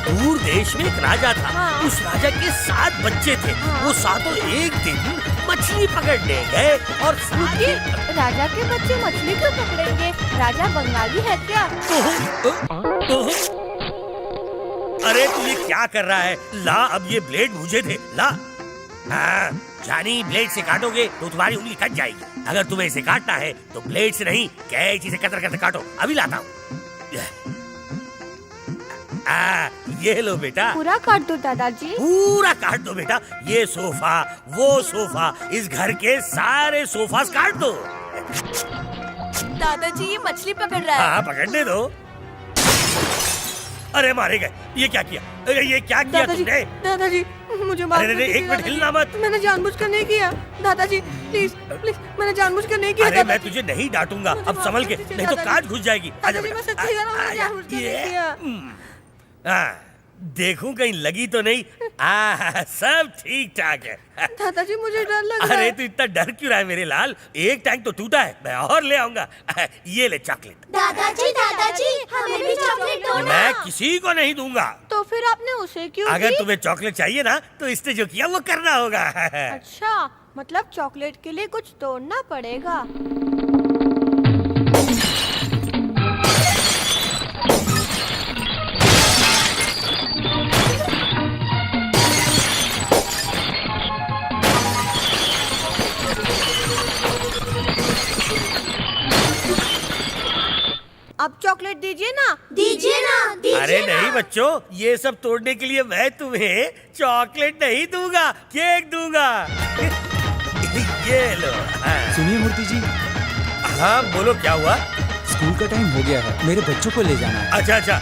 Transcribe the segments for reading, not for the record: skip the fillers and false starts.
दूर देश में एक राजा था। हाँ। उस राजा के 7 बच्चे थे। हाँ। वो सातों एक दिन मछली पकड़ने गए और रुकिए, राजा के बच्चे मछली क्यों पकड़ेंगे? राजा बंगाली है क्या? अरे तू ये क्या कर रहा है? ला अब ये ब्लेड मुझे दे, ला। हाँ, जानी ब्लेड से काटोगे तो तुम्हारी उंगली कट जाएगी। अगर तुम्हें इसे काटना है तो ब्लेड से नहीं, कैंची से कतर कतर काटो। अभी लाता हूँ। ये लो बेटा। पूरा काट दो दादाजी। पूरा काट दो बेटा। ये सोफा, वो सोफा, इस घर के सारे सोफास काट दो। दादाजी ये मछली पकड़ रहा है। हाँ, पकड़ने दो। अरे मारे गए। ये क्या किया? अरे ये क्या किया तुमने? दादाजी मुझे माफ अरे एक मिनट, हिलना मत। मैंने जानबूझकर नहीं किया। दादाजी प्लीज प्लीज, मैंने जानबूझकर नहीं किया। अरे मैं तुझे नहीं डांटूंगा। अब संभल के, नहीं तो काट घुस जाएगी। आजा दादाजी, मैं बेटा। सच्ची कह रहा हूँ, मैंने जानबूझकर नहीं किया। देखूं कहीं लगी तो नहीं। सब ठीक ठाक है। दादाजी मुझे डर लग रहा अरे है। तू इतना डर क्यों रहा है मेरे लाल? एक टैंक तो टूटा है, मैं और ले आऊंगा। ये ले चॉकलेट। दादाजी हमें भी चॉकलेट दो ना। मैं किसी को नहीं दूंगा। तो फिर आपने उसे क्यों अगर दी? तुम्हें चॉकलेट चाहिए ना तो इसने जो किया वो करना होगा। अच्छा, मतलब चॉकलेट के लिए कुछ तोड़ना पड़ेगा। अब चॉकलेट दीजिए ना। अरे नहीं बच्चों, ये सब तोड़ने के लिए मैं तुम्हें चॉकलेट नहीं दूंगा, केक दूंगा। ये लो। सुनिए मूर्ति जी, हाँ बोलो, क्या हुआ? स्कूल का टाइम हो गया है, मेरे बच्चों को ले जाना है। अच्छा अच्छा।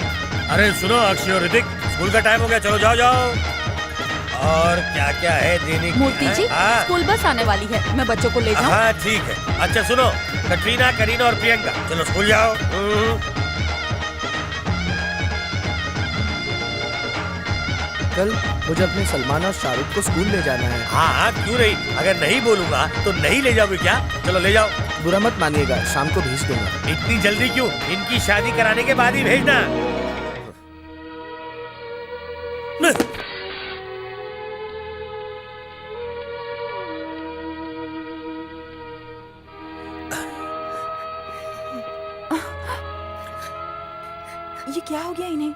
अरे सुनो अक्षय और ऋतिक, स्कूल का टाइम हो गया, चलो जाओ जाओ। और क्या क्या है देने की? मूर्ति जी, हाँ स्कूल बस आने वाली है, मैं बच्चों को ले जाऊं? हाँ ठीक है। अच्छा सुनो, कटरीना, करीना और प्रियंका, चलो स्कूल जाओ। कल मुझे अपने सलमान और शाहरुख को स्कूल ले जाना है। हाँ हाँ क्यों नहीं, अगर नहीं बोलूंगा तो नहीं ले जाओगे क्या? चलो ले जाओ। बुरा मत मानिएगा, शाम को भेज दूंगा। इतनी जल्दी क्यों? इनकी शादी कराने के बाद ही भेजना। ये क्या हो गया इन्हें?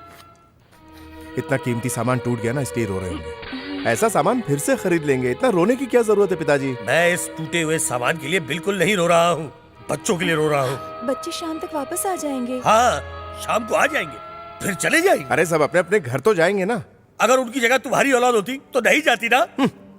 इतना कीमती सामान टूट गया ना, इसलिए रो रहे होंगे। ऐसा सामान फिर से खरीद लेंगे, इतना रोने की क्या जरूरत है पिताजी? मैं इस टूटे हुए सामान के लिए बिल्कुल नहीं रो रहा हूँ, बच्चों के लिए रो रहा हूँ। बच्चे शाम तक वापस आ जाएंगे। हाँ, शाम को आ जाएंगे, फिर चले जाएंगे। अरे सब अपने अपने घर तो जाएंगे ना। अगर उनकी जगह तुम्हारी औलाद होती तो नहीं जाती ना।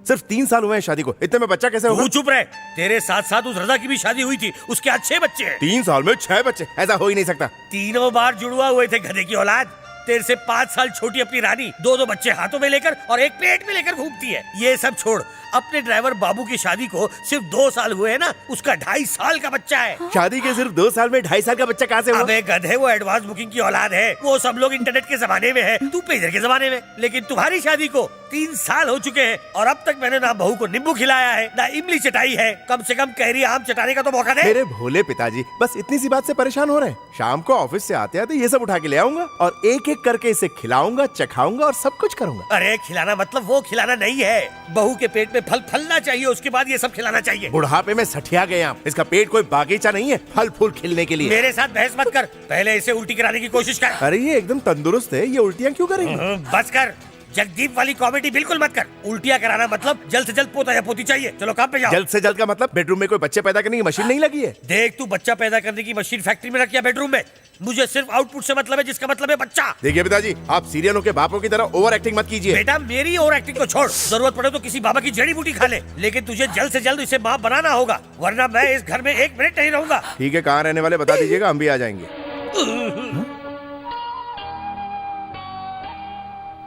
सिर्फ 3 साल हुए हैं शादी को, इतने में बच्चा कैसे होगा? तू चुप रहे। तेरे साथ साथ उस रजा की भी शादी हुई थी, उसके आज 6 बच्चे हैं। 3 साल में 6 बच्चे? ऐसा हो ही नहीं सकता। तीनों बार जुड़वा हुए थे गधे की औलाद। तेरे से 5 साल छोटी अपनी रानी 2-2 बच्चे हाथों में लेकर और एक पेट में लेकर घूमती है। ये सब छोड़, अपने ड्राइवर बाबू की शादी को सिर्फ 2 साल हुए हैं ना, उसका 2.5 साल का बच्चा है। शादी के सिर्फ 2 साल में 2.5 साल का बच्चा कहाँ से हुआ? अबे गधे, वो एडवांस बुकिंग की औलाद है। वो सब लोग इंटरनेट के जमाने में है, तू पेजर के जमाने में। लेकिन तुम्हारी शादी को 3 साल हो चुके हैं और अब तक मैंने ना बहू को नींबू खिलाया है, ना इमली चटाई है। कम से कम कैरी आम चटाने का तो मौका दे। मेरे भोले पिताजी बस इतनी सी बात से परेशान हो रहे हैं। शाम को ऑफिस से आते आते ये सब उठा के ले आऊंगा और एक एक करके इसे खिलाऊंगा, चखाऊंगा और सब कुछ करूंगा। अरे खिलाना मतलब वो खिलाना नहीं है, बहू के पेट में फल फलना चाहिए, उसके बाद ये सब खिलाना चाहिए। बुढ़ापे में सठिया गए आप, इसका पेट कोई बागीचा नहीं है फल फूल खिलने के लिए। मेरे साथ बहस मत कर, पहले इसे उल्टी कराने की कोशिश कर। अरे ये एकदम तंदुरुस्त है, ये उल्टियां क्यों करेंगे? बस कर, जगदीप वाली कॉमेडी बिल्कुल मत कर। उल्टियां कराना मतलब जल्द से जल्द पोता या पोती चाहिए। चलो काम पे जाओ। जल्द से जल्द का मतलब बेडरूम में कोई बच्चे पैदा करने की मशीन नहीं लगी है? देख, तू बच्चा पैदा करने की मशीन फैक्ट्री में रखिया बेडरूम में। मुझे सिर्फ आउटपुट से मतलब है, जिसका मतलब है बच्चा। देखिए पिताजी, आप सीरियलों के बापों की तरह ओवर एक्टिंग मत कीजिए। बेटा मेरी ओवर एक्टिंग को छोड़, जरूरत पड़े तो किसी बाबा की जड़ी बूटी खा ले, लेकिन तुझे जल्द से जल्द इसे माँ बनाना होगा, वरना मैं इस घर में 1 मिनट नहीं रहूंगा। ठीक है, कहाँ रहने वाले बता दीजिएगा, हम भी आ जाएंगे।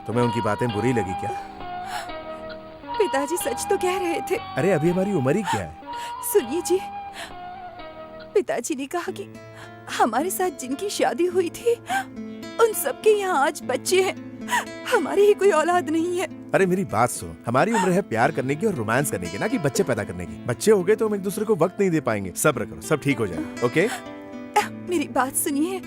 तुम्हें उनकी बातें बुरी लगी क्या? पिताजी सच तो कह रहे थे। अरे अभी हमारी उम्र ही क्या है? सुनिए जी, पिताजी ने कहा कि हमारे साथ जिनकी शादी हुई थी उन सबके यहाँ आज बच्चे हैं, हमारी ही कोई औलाद नहीं है। अरे मेरी बात सुनो, हमारी उम्र है प्यार करने की और रोमांस करने की, ना कि बच्चे पैदा करने की। बच्चे हो गए तो हम एक दूसरे को वक्त नहीं दे पाएंगे। सब्र करो, सब ठीक हो जाएगा। ओके? मेरी बात सुनिए,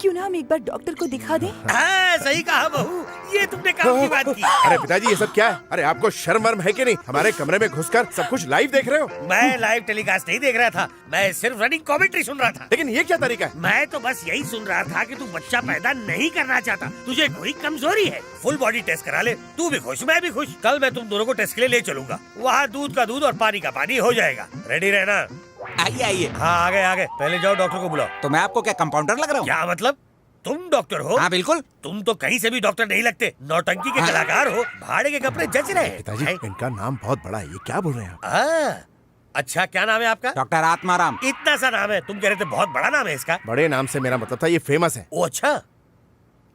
क्यों ना हम एक बार डॉक्टर को दिखा दें? हाँ, सही कहा बहू, ये तुमने काम की बात की। अरे पिताजी ये सब क्या है? अरे आपको शर्म वर्म है कि नहीं? हमारे कमरे में घुसकर सब कुछ लाइव देख रहे हो? मैं लाइव टेलीकास्ट नहीं देख रहा था, मैं सिर्फ रनिंग कमेंट्री सुन रहा था। लेकिन ये क्या तरीका है? मैं तो बस यही सुन रहा था कि तू बच्चा पैदा नहीं करना चाहता, तुझे कोई कमजोरी है। फुल बॉडी टेस्ट करा ले, तू भी खुश मैं भी खुश। कल मैं तुम दोनों को टेस्ट के लिए ले चलूंगा, वहाँ दूध का दूध और पानी का पानी हो जाएगा। रेडी रहना। आइए आइए। हाँ आगे आगे, पहले जाओ डॉक्टर को बुलाओ। तो मैं आपको क्या कंपाउंडर लग रहा हूँ? क्या मतलब? तुम डॉक्टर हो? हाँ बिल्कुल। तुम तो कहीं से भी डॉक्टर नहीं लगते, नौटंकी के कलाकार हो, भाड़े के कपड़े जच रहे हैं। पिताजी इनका नाम बहुत बड़ा है, ये क्या बोल रहे हैं आप? अच्छा, क्या नाम है आपका? डॉक्टर आत्माराम। इतना सा नाम है, तुम कह रहे थे बहुत बड़ा नाम है इसका। बड़े नाम से मेरा मतलब था ये फेमस है। ओ अच्छा,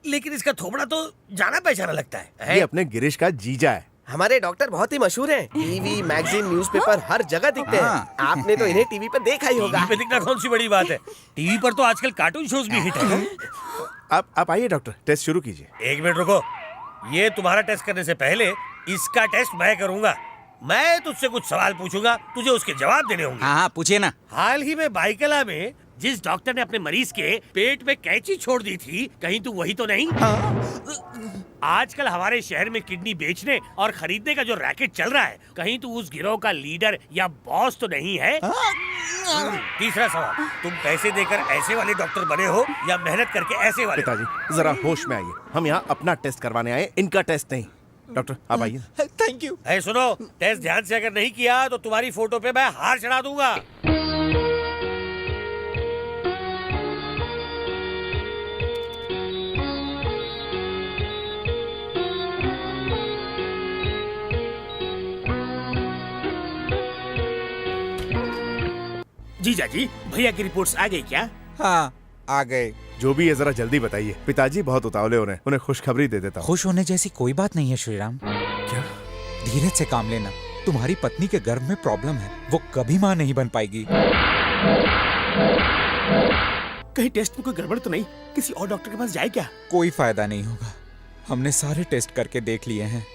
लेकिन इसका थोबड़ा तो जाना पहचाना लगता है। ये अपने गिरीश का जीजा है। हमारे डॉक्टर बहुत ही मशहूर हैं। टीवी, मैगजीन, न्यूज़पेपर हर जगह दिखते हैं। आपने तो इन्हें टीवी पर देखा ही होगा। टीवी पे दिखना कौन सी बड़ी बात है, टीवी पर तो आजकल कार्टून शोज भी हिट है। आप आइए डॉक्टर, टेस्ट शुरू कीजिए। एक मिनट रुको, ये तुम्हारा टेस्ट करने से पहले इसका टेस्ट मैं करूंगा। मैं तुझसे कुछ सवाल पूछूंगा, तुझे उसके जवाब देने होंगे। हाँ पूछिए ना। हाल ही में बाइकला में जिस डॉक्टर ने अपने मरीज के पेट में कैंची छोड़ दी थी, कहीं तू वही तो नहीं? आजकल हमारे शहर में किडनी बेचने और खरीदने का जो रैकेट चल रहा है, कहीं तू उस गिरोह का लीडर या बॉस तो नहीं है? तीसरा सवाल, तुम पैसे देकर ऐसे वाले डॉक्टर बने हो या मेहनत करके ऐसे वाले? पिताजी जरा होश में आइए, हम यहाँ अपना टेस्ट करवाने आए, इनका टेस्ट नहीं। डॉक्टर आप आइए। Thank you. सुनो, टेस्ट ध्यान से अगर नहीं किया तो तुम्हारी फोटो पे मैं हार चढ़ा दूंगा। जीजा जी, भैया की रिपोर्ट्स आ गई क्या? हाँ आ गए। जो भी है जरा जल्दी बताइए, पिताजी बहुत उतावले हो रहे हैं, उन्हें खुशखबरी दे देता हूँ। खुश होने जैसी कोई बात नहीं है श्रीराम। क्या? धीरज से काम लेना। तुम्हारी पत्नी के गर्भ में प्रॉब्लम है, वो कभी माँ नहीं बन पाएगी। कहीं टेस्ट में कोई गड़बड़ तो नहीं? किसी और डॉक्टर के पास जाए क्या? कोई फायदा नहीं होगा, हमने सारे टेस्ट करके देख लिए हैं।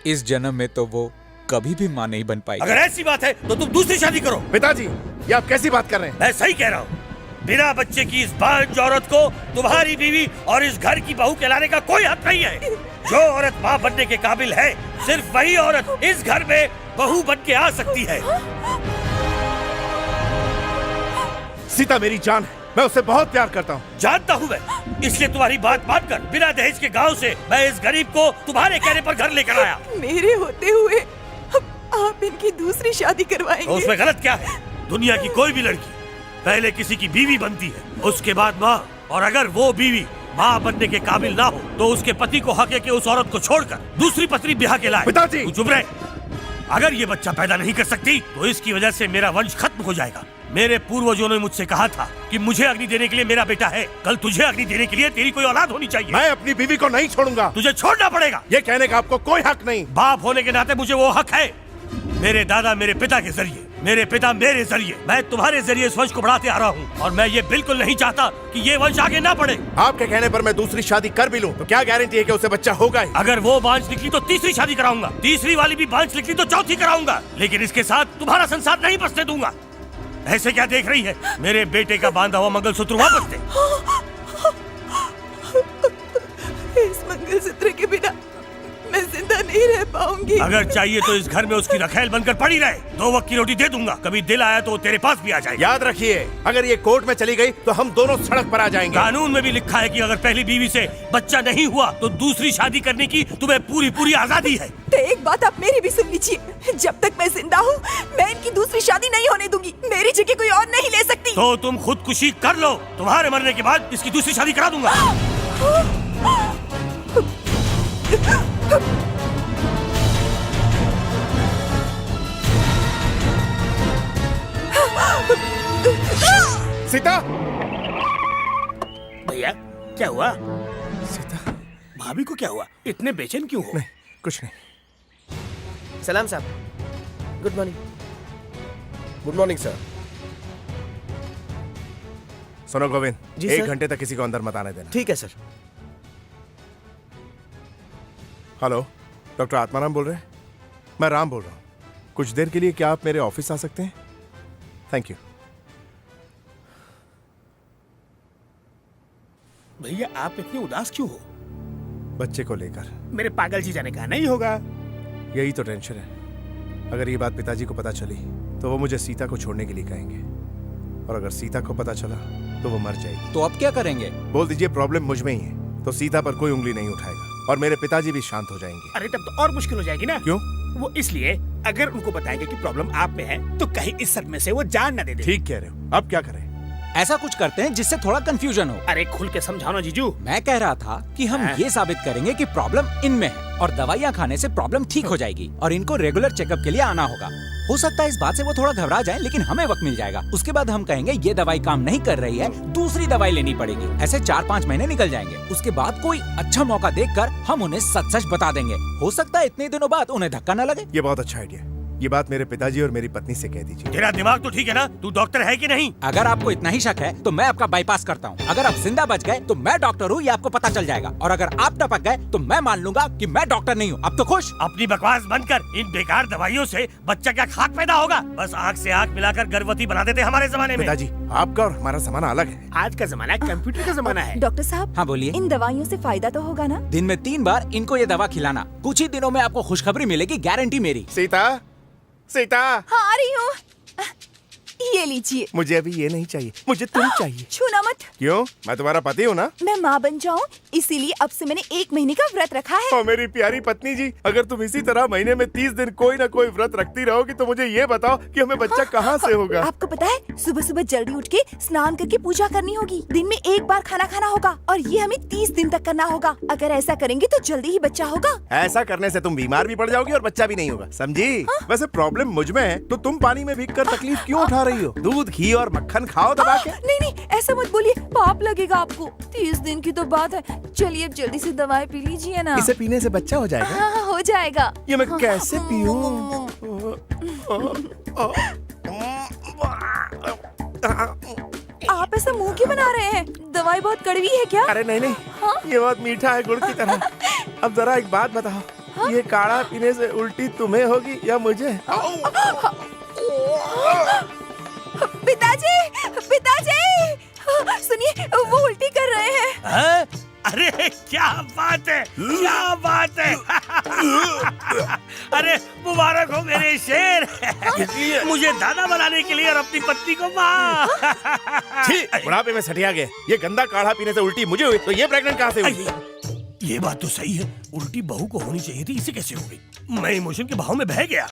इस जन्म में तो वो कभी भी माँ नहीं बन पाएगी। अगर ऐसी बात है तो तुम दूसरी शादी करो। पिताजी ये आप कैसी बात कर रहे हैं? मैं सही कह रहा हूँ, बिना बच्चे की इस बांझ औरत को तुम्हारी बीवी और इस घर की बहू कहलाने का कोई हक नहीं है। जो औरत माँ बनने के काबिल है, सिर्फ वही औरत इस घर में बहू बन के आ सकती है। सीता मेरी जान है, मैं उससे बहुत प्यार करता हूँ। जानता हूँ मैं, इसलिए तुम्हारी बात मानकर बिना दहेज के गांव से मैं इस गरीब को तुम्हारे कहने पर घर लेकर आया। मेरे होते हुए आप इनकी दूसरी शादी करवाएंगे? तो उसमें गलत क्या है? दुनिया की कोई भी लड़की पहले किसी की बीवी बनती है, उसके बाद माँ, और अगर वो बीवी माँ बनने के काबिल ना हो तो उसके पति को हक है कि उस औरत को छोड़कर दूसरी पत्नी ब्याह के लाए। पिताजी! तू चुप रहे। अगर ये बच्चा पैदा नहीं कर सकती तो इसकी वजह से मेरा वंश खत्म हो जाएगा। मेरे पूर्वजों ने मुझसे कहा था कि मुझे अग्नि देने के लिए मेरा बेटा है, कल तुझे अग्नि देने के लिए तेरी कोई औलाद होनी चाहिए। मैं अपनी बीवी को नहीं छोड़ूंगा। तुझे छोड़ना पड़ेगा। ये कहने का आपको कोई हक नहीं। बाप होने के नाते मुझे वो हक है। मेरे दादा मेरे पिता के जरिए, मेरे पिता मेरे जरिए, मैं तुम्हारे जरिए इस वंश को बढ़ाते आ रहा हूँ, और मैं ये बिल्कुल नहीं चाहता कि ये वंश आगे ना बढ़े। आपके कहने पर मैं दूसरी शादी कर भी लूं तो क्या गारंटी है कि उसे बच्चा होगा ही? अगर वो बांझ निकली तो तीसरी शादी कराऊंगा, तीसरी वाली भी बांझ निकली तो चौथी कराऊंगा, लेकिन इसके साथ तुम्हारा संसार नहीं बसने दूंगा। ऐसे क्या देख रही है? मेरे बेटे का बांधा हुआ मंगलसूत्र वापस दे। इस मंगलसूत्र के बिना मैं जिंदा नहीं रह पाऊंगी। अगर चाहिए तो इस घर में उसकी रखैल बनकर पड़ी रहे, 2 वक्त की रोटी दे दूंगा। कभी दिल आया तो तेरे पास भी आ जाएगा। याद रखिए, अगर ये कोर्ट में चली गई तो हम दोनों सड़क पर आ जाएंगे। कानून में भी लिखा है कि अगर पहली बीवी से बच्चा नहीं हुआ तो दूसरी शादी करने की तुम्हें पूरी पूरी आजादी है। तो एक बात आप मेरी भी सुन लीजिए, जब तक मैं जिंदा हूँ मैं इनकी दूसरी शादी नहीं होने दूंगी। मेरी जगह कोई और नहीं ले सकती। तो तुम खुदकुशी कर लो, तुम्हारे मरने के बाद इसकी दूसरी शादी करा दूंगा। सीता! भैया क्या हुआ? सीता! भाभी को क्या हुआ? इतने बेचैन क्यों हो? नहीं, कुछ नहीं। सलाम साहब। Good morning. Good morning sir. सुनो गोविंद, जी 1 सर। घंटे तक किसी को अंदर मत आने देना। ठीक है सर। हेलो, डॉक्टर आत्माराम बोल रहे हैं? मैं राम बोल रहा हूँ। कुछ देर के लिए क्या आप मेरे ऑफिस आ सकते हैं? Thank you. भैया आप इतने उदास क्यों हो? बच्चे को लेकर मेरे पागल जीजा ने कहा नहीं होगा। यही तो टेंशन है। अगर ये बात पिताजी को पता चली तो वो मुझे सीता को छोड़ने के लिए कहेंगे, और अगर सीता को पता चला तो वो मर जाएगी। तो अब क्या करेंगे? बोल दीजिए प्रॉब्लम मुझ में ही है, तो सीता पर कोई उंगली नहीं उठाएगा और मेरे पिताजी भी शांत हो जाएंगे। अरे तब तो और मुश्किल हो जाएगी ना। क्यों? वो इसलिए अगर उनको बताएंगे कि प्रॉब्लम आप में है तो कहीं इस सदमे से वो जान न दे दे। ठीक कह रहे हो। अब क्या करें? ऐसा कुछ करते हैं जिससे थोड़ा कंफ्यूजन हो। अरे खुल के समझाओ ना जीजू। मैं कह रहा था कि हम ये साबित करेंगे कि प्रॉब्लम इनमें है और दवाइयाँ खाने से प्रॉब्लम ठीक हो जाएगी और इनको रेगुलर चेकअप के लिए आना होगा। हो सकता है इस बात से वो थोड़ा घबरा जाए, लेकिन हमें वक्त मिल जाएगा। उसके बाद हम कहेंगे ये दवाई काम नहीं कर रही है, दूसरी दवाई लेनी पड़ेगी। ऐसे 4-5 महीने निकल जाएंगे। उसके बाद कोई अच्छा मौका देखकर हम उन्हें सच सच बता देंगे। हो सकता है इतने दिनों बाद उन्हें धक्का न लगे। ये बहुत अच्छा आइडिया। ये बात मेरे पिताजी और मेरी पत्नी से कह दीजिए। तेरा दिमाग तो ठीक है ना? तू डॉक्टर है कि नहीं? अगर आपको इतना ही शक है तो मैं आपका बाईपास करता हूँ। अगर आप जिंदा बच गए तो मैं डॉक्टर हूँ, ये आपको पता चल जाएगा। और अगर आप टपक गए तो मैं मान लूंगा कि मैं डॉक्टर नहीं हूँ। अब तो खुश? अपनी बकवास बंद कर। इन बेकार दवाइयों से बच्चा क्या खाक पैदा होगा? बस आँख से आँख मिलाकर गर्भवती बना देते हमारे जमाने में। पिताजी, आपका और हमारा जमाना अलग है। आज का जमाना कंप्यूटर का जमाना है। डॉक्टर साहब, हाँ बोलिए। इन दवाइयों से फायदा तो होगा ना? दिन में 3 बार इनको ये दवा खिलाना। कुछ ही दिनों में आपको खुशखबरी मिलेगी, गारंटी मेरी। सीता, सीता, हाँ आ रही हूँ। ये लीजिए। मुझे अभी ये नहीं चाहिए, मुझे तुम चाहिए। छूना मत। क्यों? मैं तुम्हारा पति हूँ ना। मैं माँ बन जाऊँ इसीलिए अब से मैंने 1 महीने का व्रत रखा है। और मेरी प्यारी पत्नी जी, अगर तुम इसी तरह महीने में 30 दिन कोई ना कोई व्रत रखती रहोगी तो मुझे ये बताओ कि हमें बच्चा कहाँ से होगा? आपको पता है, सुबह सुबह जल्दी उठ के स्नान करके पूजा करनी होगी। दिन में 1 बार खाना खाना होगा और ये हमें 30 दिन तक करना होगा। अगर ऐसा करेंगे तो जल्दी ही बच्चा होगा। ऐसा करने से तुम बीमार भी पड़ जाओगी और बच्चा भी नहीं होगा, समझी? वैसे प्रॉब्लम मुझ में है तो तुम पानी में भीग कर तकलीफ क्यों उठा रही हो? दूध, घी और मक्खन खाओ दबा के। नहीं नहीं, ऐसा मत बोलिए, पाप लगेगा आपको। 30 दिन की तो बात है। चलिए अब जल्दी से दवाई पी लीजिए ना। इसे पीने से बच्चा हो जाएगा? हाँ हो जाएगा। ये मैं कैसे पीऊं? आप ऐसा मुंह क्यों बना रहे हैं? दवाई बहुत कड़वी है क्या? अरे नहीं नहीं, ये बहुत मीठा है, गुड़ की तरह। अब जरा एक बात बताओ, ये काढ़ा पीने से उल्टी तुम्हें होगी या मुझे? पिताजी, पिताजी, सुनिए वो उल्टी कर रहे हैं। हाँ? अरे क्या बात है, क्या बात है। अरे मुबारक हो मेरे शेर। मुझे दादा बनाने के लिए और अपनी पत्नी को माँ। छी, बुढ़ापे में सटिया गए। ये गंदा काढ़ा पीने से उल्टी मुझे हुई तो ये प्रेग्नेंट कहाँ से हुई? ये बात तो सही है, उल्टी बहू को होनी चाहिए थी, इसे कैसे हो गई? मैं इमोशन के भाव में बह गया।